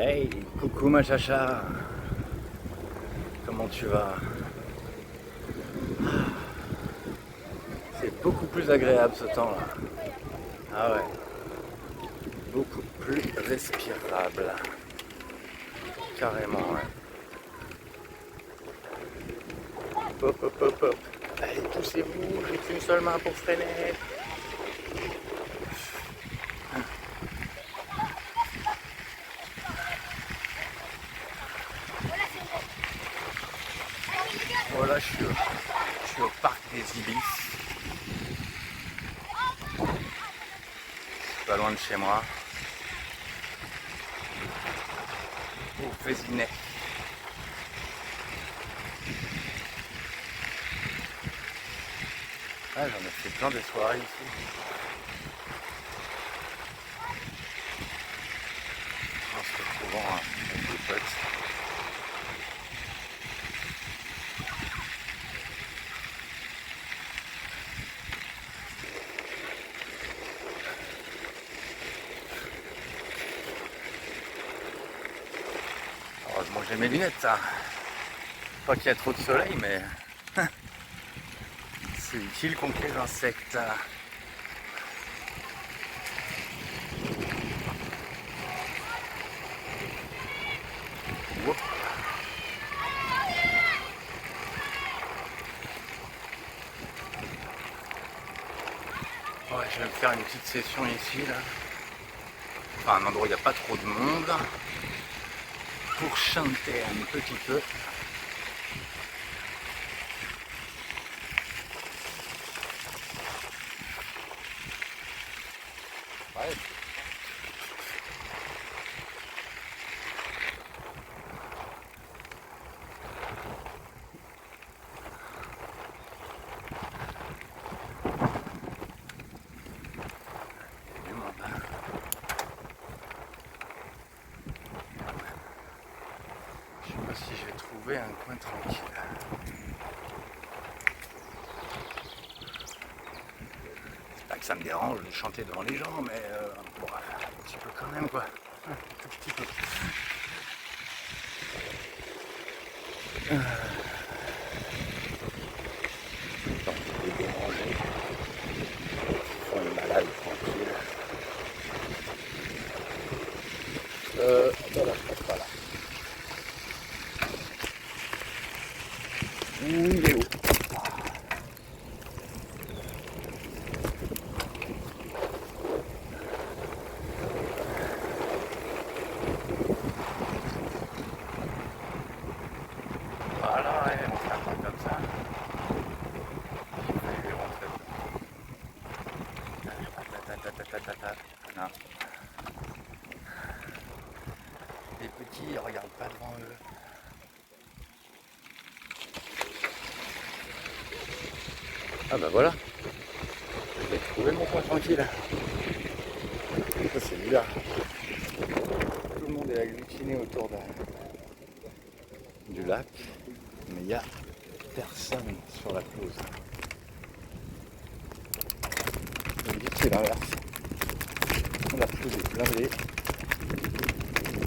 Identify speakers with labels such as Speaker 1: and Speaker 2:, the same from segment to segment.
Speaker 1: Hey, coucou ma chacha, comment tu vas? C'est beaucoup plus agréable ce temps-là. Ah ouais, beaucoup plus respirable. Carrément, ouais. Hop, hop, hop, hop. Allez, poussez-vous, j'ai qu'une seule main pour freiner. Voilà, je suis au parc des Ibis. Pas loin de chez moi. Au Vésinet. Ah, j'en ai fait plein des soirées ici. En se retrouvant avec des potes. Heureusement que j'ai mes lunettes, ça. Pas qu'il y a trop de soleil, mais c'est utile contre les insectes. Whoop. Ouais, je vais me faire une petite session ici, là. Enfin, un endroit où il n'y a pas trop de monde. Pour chanter un petit peu. Ouais. Je sais pas si je vais trouver un coin tranquille. C'est pas que ça me dérange de chanter devant les gens, mais bon, un petit peu quand même quoi. Un tout petit peu. Tant que les déranger. Ils font une balade tranquille. Voilà, je passe pas là. Il est où? Voilà, ouais, on fait pas comme ça. Je vais rentrer dedans. Non. Les petits, ils regardent pas devant eux. Ah bah voilà, j'ai trouvé mon coin tranquille. Ça c'est bizarre. Tout le monde est agglutiné autour du lac, mais il n'y a personne sur la pelouse. Je me dis que c'est l'inverse. La pelouse est blindée.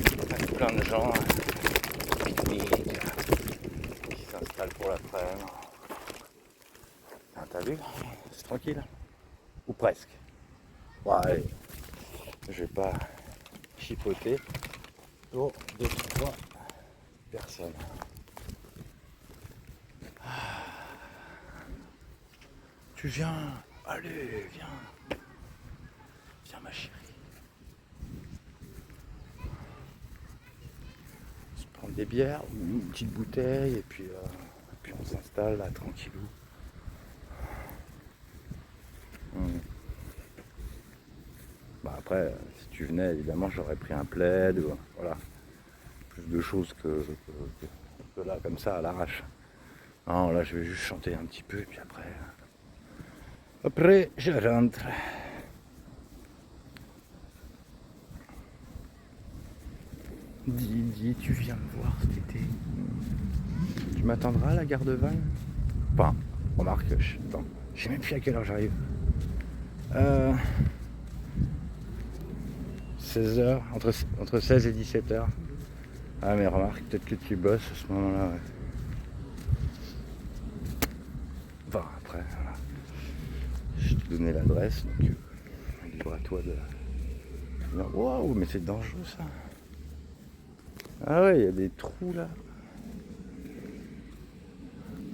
Speaker 1: Il y a plein de gens pique-nique qui s'installent pour l'après-midi. Ah, t'as vu? C'est tranquille. Ou presque. Bon, allez, je vais pas chipoter pour 2-3 personnes. Tu viens? Allez, viens. Viens ma chérie. On se prend des bières ou une petite bouteille et puis on s'installe là tranquillou. Bah après, si tu venais, évidemment, j'aurais pris un plaid, ou, voilà, plus de choses que là, comme ça, à l'arrache. Non, là, je vais juste chanter un petit peu, et puis après, je rentre. Dis, tu viens me voir cet été. Tu m'attendras à la gare de Vannes? Enfin, remarque, attends, je sais même plus à quelle heure j'arrive. 16h, entre 16 et 17h. Ah mais remarque, peut-être que tu bosses à ce moment-là, ouais. Enfin, après, voilà. Je t'ai donné l'adresse, donc libre à toi de... Waouh, mais c'est dangereux ça. Ah ouais, il y a des trous là.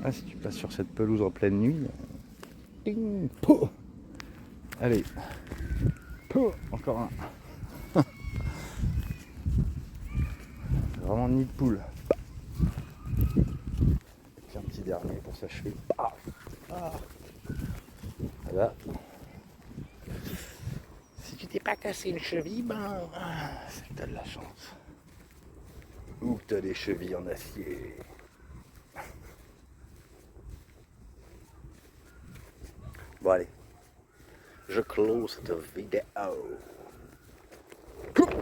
Speaker 1: Ah, si tu passes sur cette pelouse en pleine nuit... Ding, pouh. Allez. Pouh, encore un. Vraiment nid de poule. Et un petit dernier pour s'achever. Ah. Ah. Voilà. Si tu t'es pas cassé une cheville, ben c'est que t'as de la chance. Ou que t'as des chevilles en acier. Bon allez. Je close cette vidéo.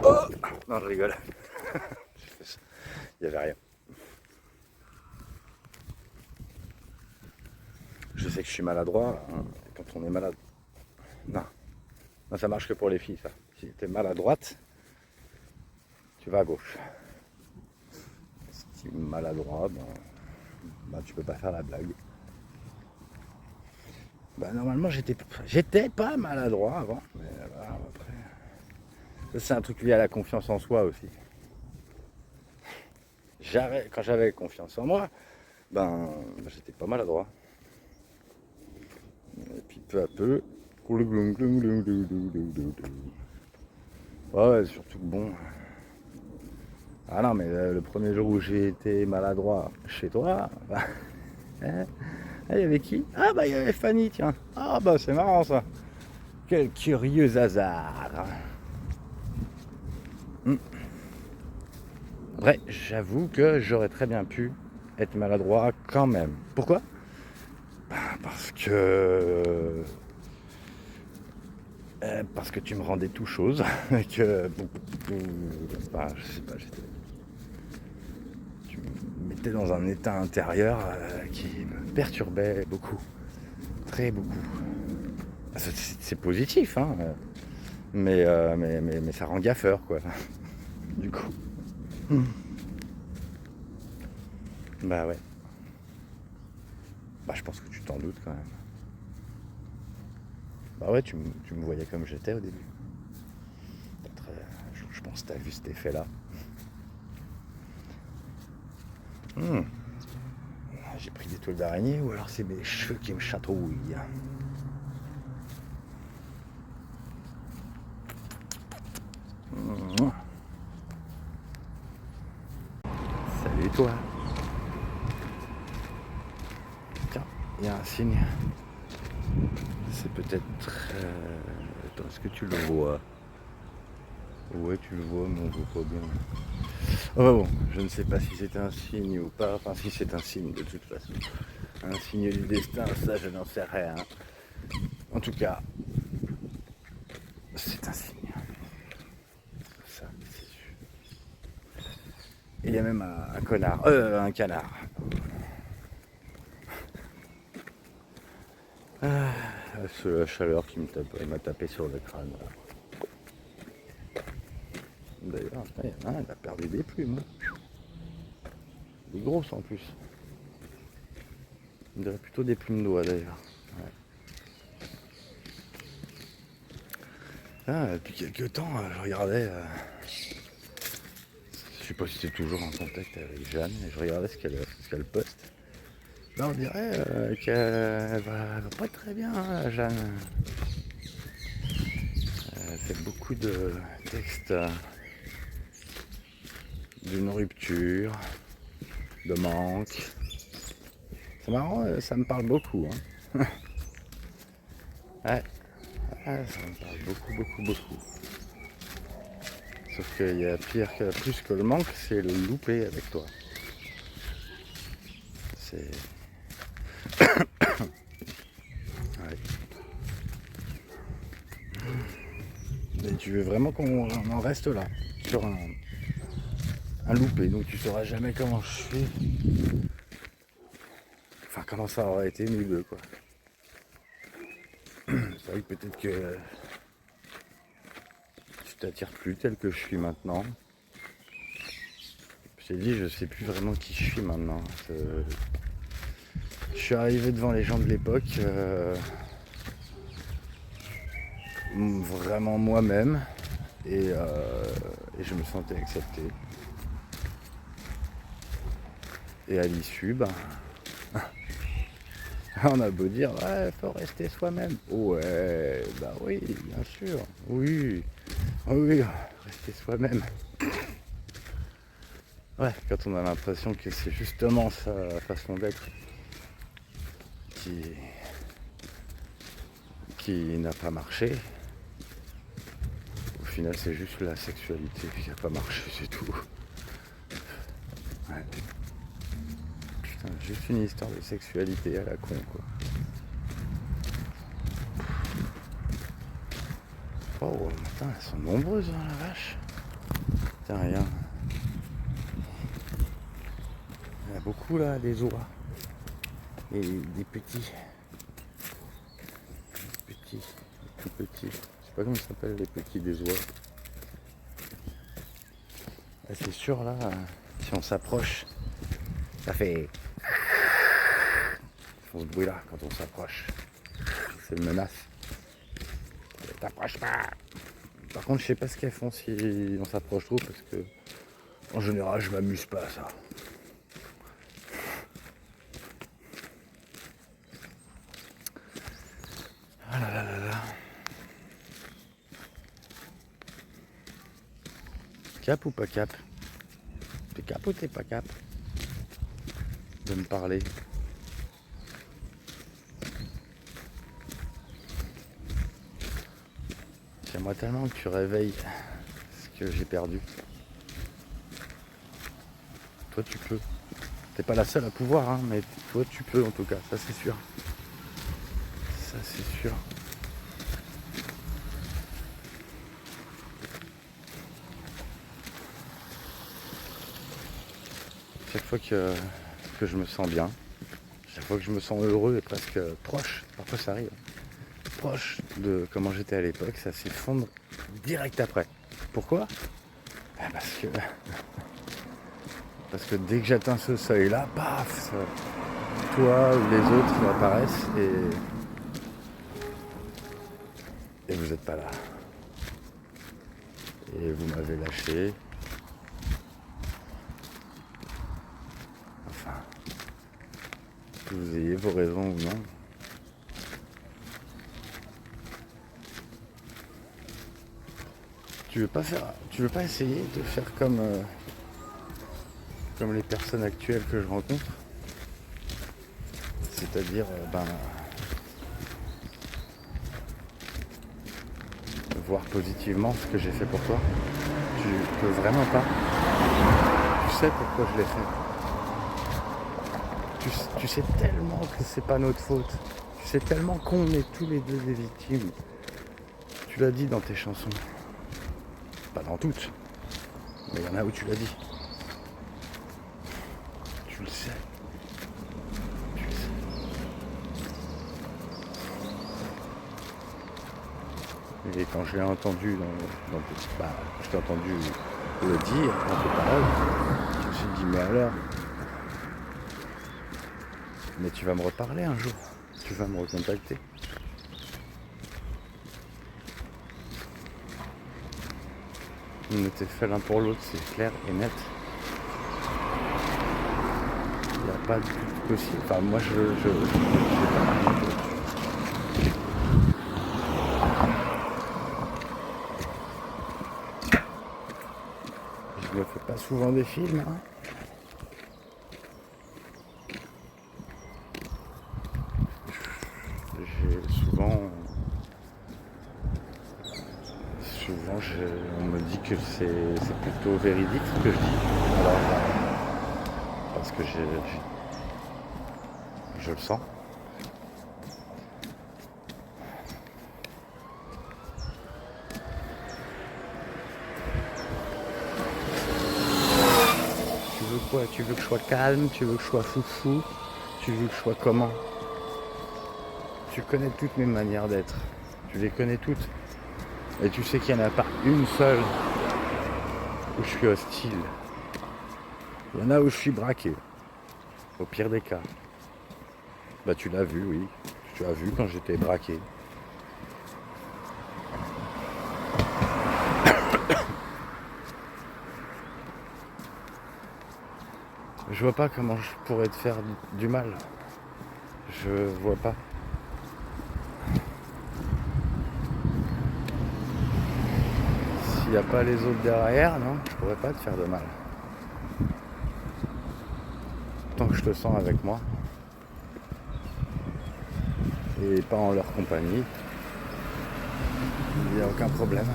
Speaker 1: Oh non, je rigole. Il n'y avait rien. Je sais que je suis maladroit. Hein, quand on est malade. Non. Non, ça marche que pour les filles, ça. Si tu es maladroite, tu vas à gauche. Si tu es maladroit, ben, tu peux pas faire la blague. Ben, normalement, j'étais pas maladroit avant. Mais voilà, après. Ça, c'est un truc lié à la confiance en soi aussi. Quand j'avais confiance en moi, ben, j'étais pas maladroit. Et puis peu à peu. Ouais, surtout que bon. Ah non, mais le premier jour où j'ai été maladroit chez toi, bah, hein, il y avait qui? Ah bah il y avait Fanny, tiens. Ah bah c'est marrant ça. Quel curieux hasard. Vrai, j'avoue que j'aurais très bien pu être maladroit quand même. Pourquoi? Parce que tu me rendais tout chose. Et que bah, je sais pas, tu me mettais dans un état intérieur qui me perturbait beaucoup. Très beaucoup. C'est positif, hein. Mais ça rend gaffeur, quoi. Du coup. Bah ouais. Bah je pense que tu t'en doutes quand même. Bah ouais, tu me voyais comme j'étais au début. Je pense que t'as vu cet effet-là. J'ai pris des toiles d'araignée ou alors c'est mes cheveux qui me chatouillent. Salut toi. Tiens, il y a un signe. C'est peut-être... Attends, est-ce que tu le vois? Ouais, tu le vois, mais on voit pas bien. Oh bah bon, je ne sais pas si c'est un signe ou pas. Enfin, si c'est un signe de toute façon. Un signe du destin, ça je n'en sais rien. En tout cas, c'est un signe. Ça, c'est sûr. Et il y a même un connard. Un canard. Ah, c'est la chaleur qui m'a tapé sur le crâne. D'ailleurs, il y en a un, il a perdu des plumes. Des grosses en plus. On dirait plutôt des plumes d'oie d'ailleurs. Ouais. Ah, depuis quelques temps, je regardais. Je sais pas si c'est toujours en contact avec Jeanne, et je regardais ce qu'elle poste. Là, on dirait qu'elle va pas très bien, hein, Jeanne. Elle fait beaucoup de textes d'une rupture, de manque. C'est marrant, ça me parle beaucoup. Hein. Ouais, ça me parle beaucoup. Sauf qu'il y a plus que le manque, c'est le loupé avec toi. C'est... Ouais. Mais tu veux vraiment qu'on en reste là, sur un loupé, donc tu sauras jamais comment je fais. Enfin, comment ça aurait été nous deux, quoi. C'est vrai que peut-être que tu t'attires plus tel que je suis maintenant. Je t'ai dit, je sais plus vraiment qui je suis maintenant. Je suis arrivé devant les gens de l'époque, vraiment moi-même, et je me sentais accepté. Et à l'issue, on a beau dire, ouais, faut rester soi-même. Ouais, bah oui, bien sûr, oui, oui, rester soi-même. Ouais, quand on a l'impression que c'est justement sa façon d'être qui n'a pas marché, au final c'est juste la sexualité qui n'a pas marché, c'est tout. Ouais. Putain, juste une histoire de sexualité à la con, quoi. Oh, putain, elles sont nombreuses, hein, la vache. Putain, rien. Il y en a beaucoup là, des oies. Et des petits. Tout petits. Je sais pas comment ça s'appelle, les petits des oies. Ah, c'est sûr, là, si on s'approche, ça fait... Ils font ce bruit-là quand on s'approche. C'est une menace. T'approches pas. Par contre, je sais pas ce qu'elles font si on s'approche trop, parce que en général, je m'amuse pas à ça. Ah là là là là. Cap ou pas cap? T'es cap ou t'es pas cap de me parler? J'aimerais tellement que tu réveilles ce que j'ai perdu. Toi tu peux. T'es pas la seule à pouvoir, hein, mais toi tu peux en tout cas, ça c'est sûr. Ça c'est sûr. Chaque fois que je me sens bien, chaque fois que je me sens heureux et presque proche, parfois ça arrive, proche de comment j'étais à l'époque, ça s'effondre direct après. Pourquoi? Parce que dès que j'atteins ce seuil-là, paf, toi ou les autres apparaissent et vous n'êtes pas là. Et vous m'avez lâché. Enfin, que vous ayez vos raisons ou non. Tu veux pas essayer de faire comme les personnes actuelles que je rencontre, c'est-à-dire voir positivement ce que j'ai fait pour toi. Tu peux vraiment pas. Tu sais pourquoi je l'ai fait. Tu sais tellement que c'est pas notre faute. Tu sais tellement qu'on est tous les deux des victimes. Tu l'as dit dans tes chansons. Pas dans toutes, mais il y en a où tu l'as dit. Tu le sais. Et quand je l'ai entendu je t'ai entendu le dire dans tes paroles, je me suis dit mais alors, mais tu vas me reparler un jour, tu vas me recontacter. On était fait l'un pour l'autre, c'est clair et net. Il n'y a pas de possible. Enfin moi je pas. Je me fais pas souvent des films, hein. J'ai souvent on me dit que c'est plutôt véridique ce que je dis. Alors, parce que je le sens. Tu veux quoi? Tu veux que je sois calme? Tu veux que je sois foufou? Tu veux que je sois comment? Tu connais toutes mes manières d'être. Tu les connais toutes. Et tu sais qu'il n'y en a pas une seule où je suis hostile. Il y en a où je suis braqué. Au pire des cas. Bah tu l'as vu, oui. Tu as vu quand j'étais braqué. Je vois pas comment je pourrais te faire du mal. Je vois pas. S'il n'y a pas les autres derrière, non, je pourrais pas te faire de mal. Tant que je te sens avec moi. Et pas en leur compagnie. Il n'y a aucun problème.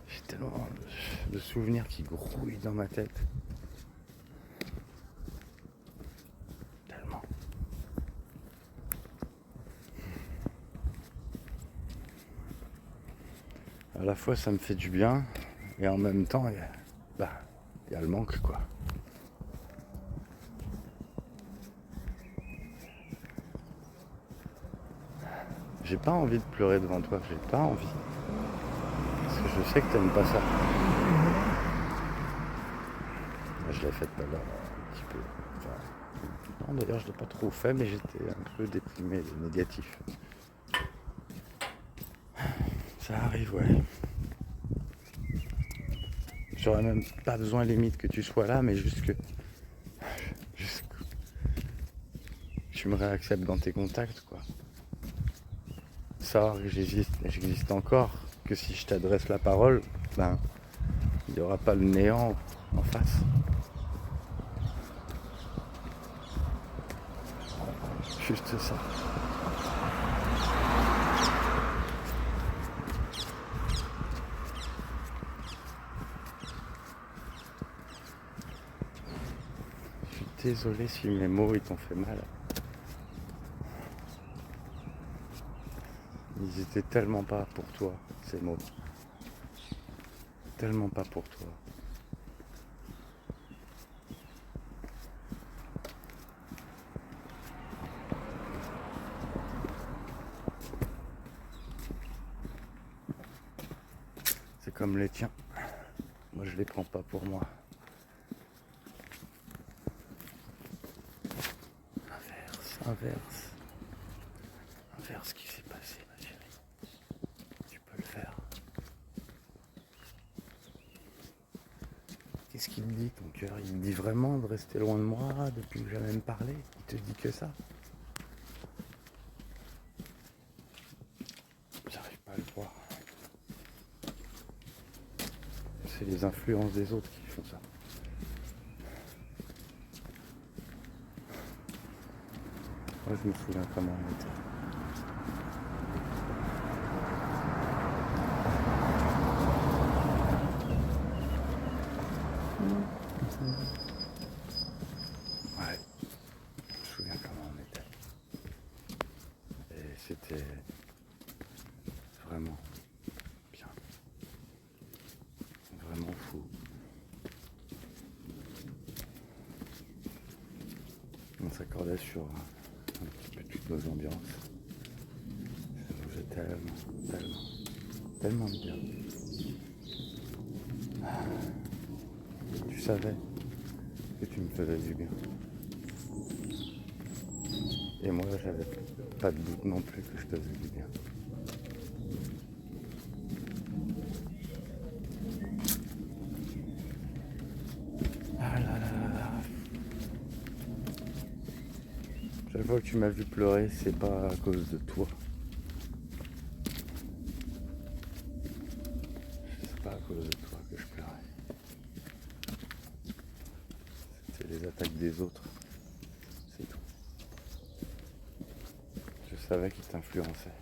Speaker 1: J'ai tellement de souvenirs qui grouillent dans ma tête. Tellement. À la fois ça me fait du bien et en même temps il y a le manque quoi. J'ai pas envie de pleurer devant toi, j'ai pas envie. Parce que je sais que t'aimes pas ça. Je l'ai fait tout à l'heure un petit peu. Enfin, non d'ailleurs je l'ai pas trop fait mais j'étais un peu déprimé, négatif. Ça arrive ouais. J'aurais même pas besoin limite que tu sois là mais juste que tu me réacceptes dans tes contacts quoi. Savoir que j'existe encore, que si je t'adresse la parole, ben il n'y aura pas le néant en face. Juste ça. Je suis désolé si mes mots ils t'ont fait mal. Ils étaient tellement pas pour toi, ces mots. Tellement pas pour toi. C'est comme les tiens. Moi je les prends pas pour moi. Inverse ce qui s'est passé, ma chérie. Tu peux le faire. Qu'est-ce qu'il me dit ton cœur? Il me dit vraiment de rester loin de moi depuis que j'ai même parlé? Il te dit que ça? J'arrive pas à le croire. C'est les influences des autres qui font ça. Moi je me souviens comment on était. Ouais, je me souviens comment on était. Et c'était vraiment bien. Vraiment fou. On s'accordait sur un petit peu toutes nos ambiances. Ça nous faisait tellement bien. Tu savais que tu me faisais du bien. Et moi, j'avais pas de doute non plus que je te faisais du bien. Ah là là là. Chaque fois que tu m'as vu pleurer, c'est pas à cause de toi. C'est pas à cause de toi que je pleurais. C'est les attaques des autres. C'est tout. Je savais qu'ils t'influençaient.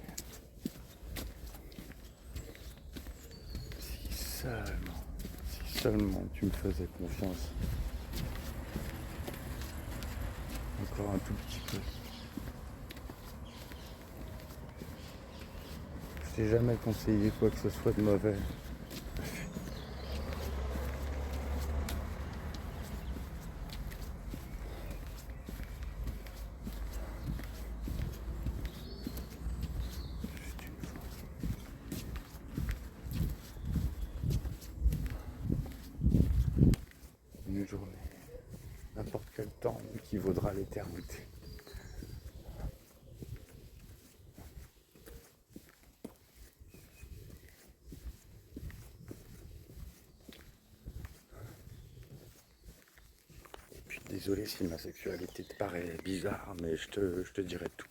Speaker 1: Si seulement tu me faisais confiance. Encore un tout petit peu. Je t'ai jamais conseillé quoi que ce soit de mauvais. n'importe quel temps qui vaudra l'éternité. Et puis désolé si ma sexualité te paraît bizarre, mais je te dirai tout.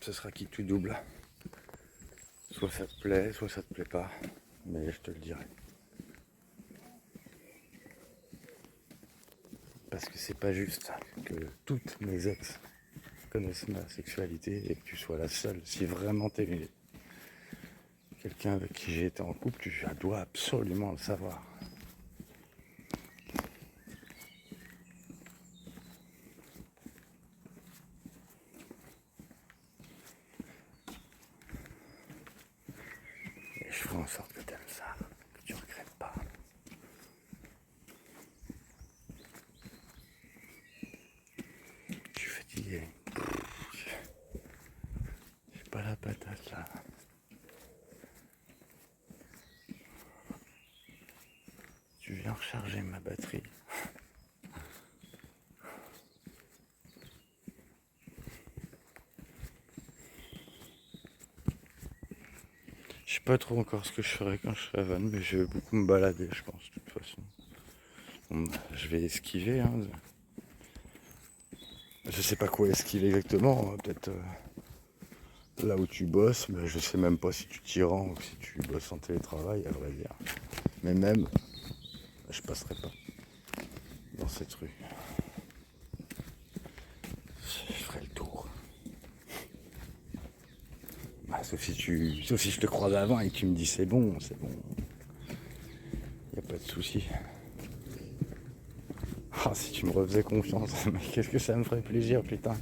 Speaker 1: Ce sera qui tu doubles. Soit ça te plaît, soit ça te plaît pas, mais je te le dirai. Parce que c'est pas juste que toutes mes ex connaissent ma sexualité et que tu sois la seule. Si vraiment t'es quelqu'un avec qui j'ai été en couple, tu dois absolument le savoir. Et je ferai en sorte que t'aimes ça, que tu regrettes pas. Je suis fatigué. J'ai pas la patate là. Tu viens recharger ma batterie. Je sais pas trop encore ce que je ferai quand je serai à Vannes, mais je vais beaucoup me balader, je pense, de toute façon. Bon, je vais esquiver, hein. Je sais pas quoi esquiver exactement, hein. Peut-être là où tu bosses, mais je sais même pas si tu t'y rends ou si tu bosses en télétravail, à vrai dire. Mais même, je passerai pas dans cette rue. Je ferai le tour. Bah, sauf si je te croise avant et que tu me dis c'est bon. Y a pas de souci. Ah, si tu me refaisais confiance, mais qu'est-ce que ça me ferait plaisir, putain.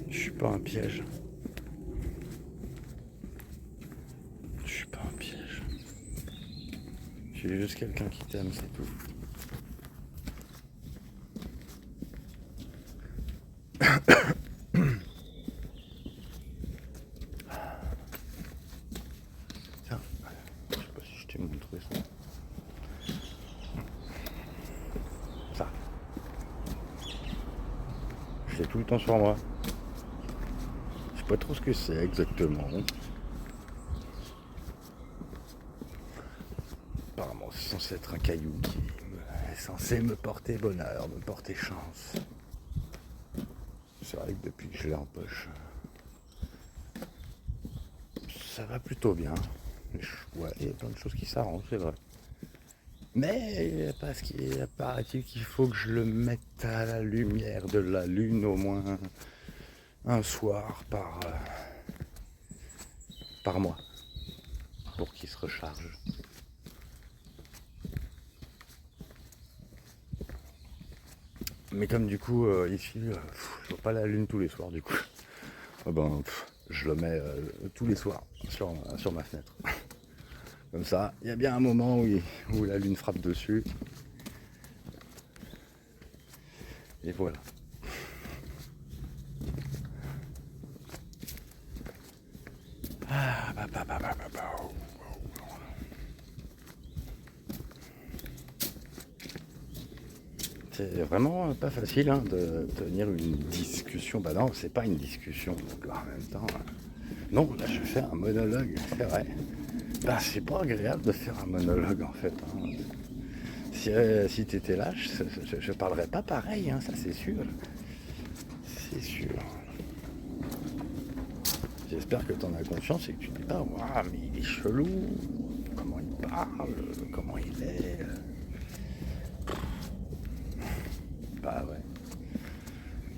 Speaker 1: Je suis pas un piège. Je suis pas un piège. Je suis juste quelqu'un qui t'aime, c'est tout. Tiens, je sais pas si je t'ai montré ça. Ça. Je l'ai tout le temps sur moi. Je sais pas trop ce que c'est exactement. Apparemment, c'est censé être un caillou qui est censé me porter bonheur, me porter chance. C'est vrai que depuis que je l'ai en poche, ça va plutôt bien. Ouais, il y a plein de choses qui s'arrangent, c'est vrai. Mais parce qu'il paraît-il qu'il faut que je le mette à la lumière de la lune au moins un soir par mois pour qu'il se recharge. Mais comme du coup ici je vois pas la lune tous les soirs du coup, je le mets tous les soirs sur ma fenêtre. Comme ça, il y a bien un moment où la lune frappe dessus. Et voilà. C'est vraiment pas facile de tenir une discussion. Bah non, c'est pas une discussion. Donc en même temps, non, là je fais un monologue, c'est vrai. Bah c'est pas agréable de faire un monologue en fait. Si t'étais là, je parlerais pas pareil, ça c'est sûr. C'est sûr. J'espère que t'en as conscience et que tu dis pas, waouh, mais il est chelou, comment il parle, comment il est. Bah ouais.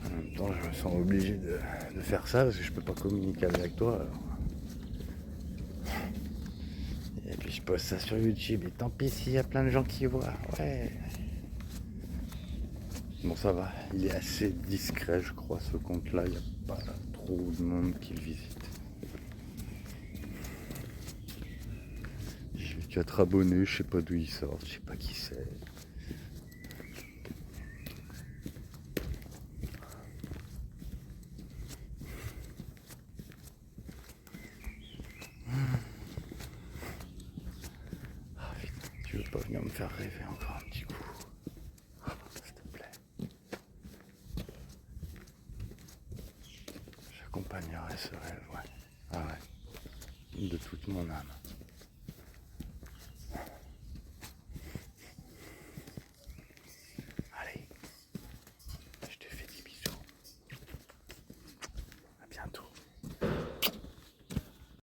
Speaker 1: En même temps, je me sens obligé de faire ça parce que je peux pas communiquer avec toi. Alors. Et puis je poste ça sur YouTube et tant pis s'il y a plein de gens qui voient. Ouais. Bon, ça va. Il est assez discret, je crois, ce compte-là. Il n'y a pas trop de monde qui le visite. J'ai vu 4 abonnés, je sais pas d'où ils sortent, je sais pas qui c'est. faire rêver encore un petit coup. S'il te plaît. J'accompagnerai ce rêve, ouais. Ah ouais. De toute mon âme.